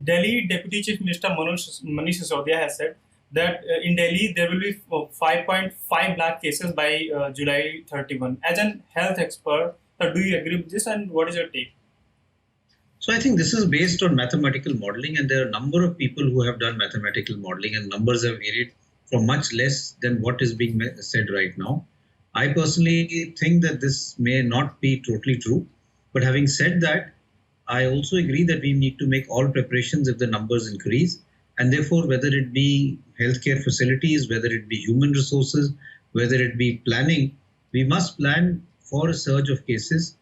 Delhi Deputy Chief Minister Manish Sisodia has said that in Delhi there will be 5.5 lakh cases by July 31. As an health expert, do you agree with this, and what is your take? So I think this is based on mathematical modeling, and there are a number of people who have done mathematical modeling, and numbers have varied from much less than what is being said right now. I personally think that this may not be totally true, but having said that, I also agree that we need to make all preparations if the numbers increase, and therefore whether it be healthcare facilities, whether it be human resources, whether it be planning, we must plan for a surge of cases,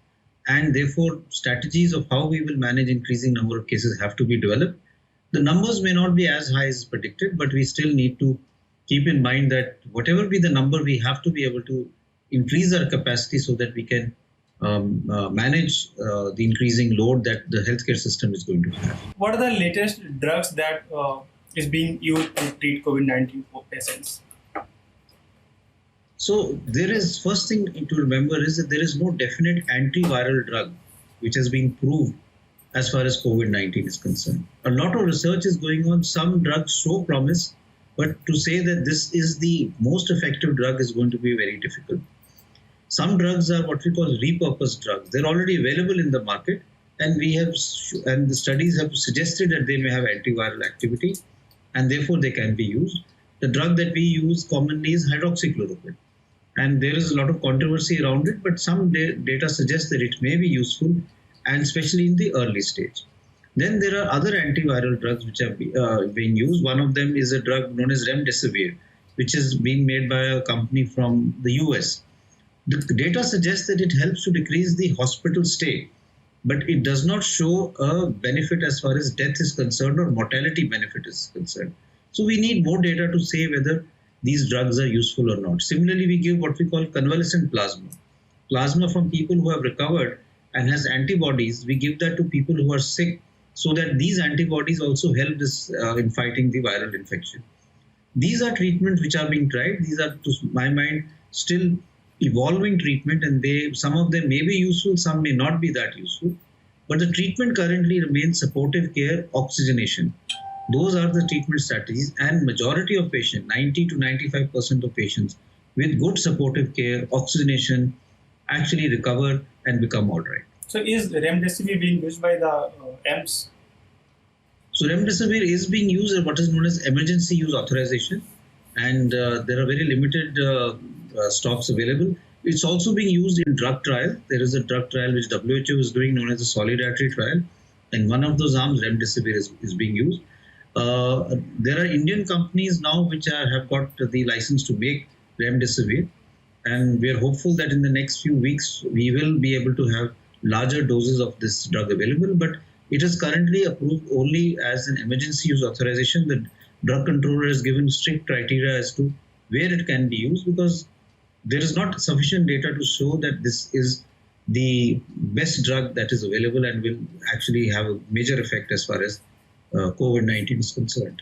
and therefore strategies of how we will manage increasing number of cases have to be developed. The numbers may not be as high as predicted, but we still need to keep in mind that whatever be the number, we have to be able to increase our capacity so that we can manage the increasing load that the healthcare system is going to have. What are the latest drugs that is being used to treat COVID-19 patients? So there is, first thing to remember is that there is no definite antiviral drug which has been proved as far as COVID-19 is concerned. A lot of research is going on. Some drugs show promise, but to say that this is the most effective drug is going to be very difficult. Some drugs are what we call repurposed drugs. They're already available in the market, and the studies have suggested that they may have antiviral activity, and therefore they can be used. The drug that we use commonly is hydroxychloroquine, and there is a lot of controversy around it, but some data suggests that it may be useful, and especially in the early stage. Then there are other antiviral drugs which are being used. One of them is a drug known as remdesivir, which is being made by a company from the US. The data suggests that it helps to decrease the hospital stay, but it does not show a benefit as far as death is concerned or mortality benefit is concerned. So we need more data to say whether these drugs are useful or not. Similarly, we give what we call convalescent plasma. Plasma from people who have recovered and has antibodies. We give that to people who are sick so that these antibodies also help in fighting the viral infection. These are treatments which are being tried. These are, to my mind, still evolving treatment, and some of them may be useful, some may not be that useful. But the treatment currently remains supportive care, oxygenation. Those are the treatment strategies, and majority of patients, 90 to 95% of patients with good supportive care, oxygenation, actually recover and become all right. So is remdesivir being used by the AIIMS? So remdesivir is being used at what is known as emergency use authorization, and there are very limited stocks available. It's also being used in drug trial. There is a drug trial which WHO is doing known as the Solidarity trial, and one of those arms, remdesivir, is being used. There are Indian companies now which have got the license to make remdesivir, and we are hopeful that in the next few weeks we will be able to have larger doses of this drug available, but it is currently approved only as an emergency use authorization. The drug controller has given strict criteria as to where it can be used, because there is not sufficient data to show that this is the best drug that is available and will actually have a major effect as far as COVID-19 is concerned.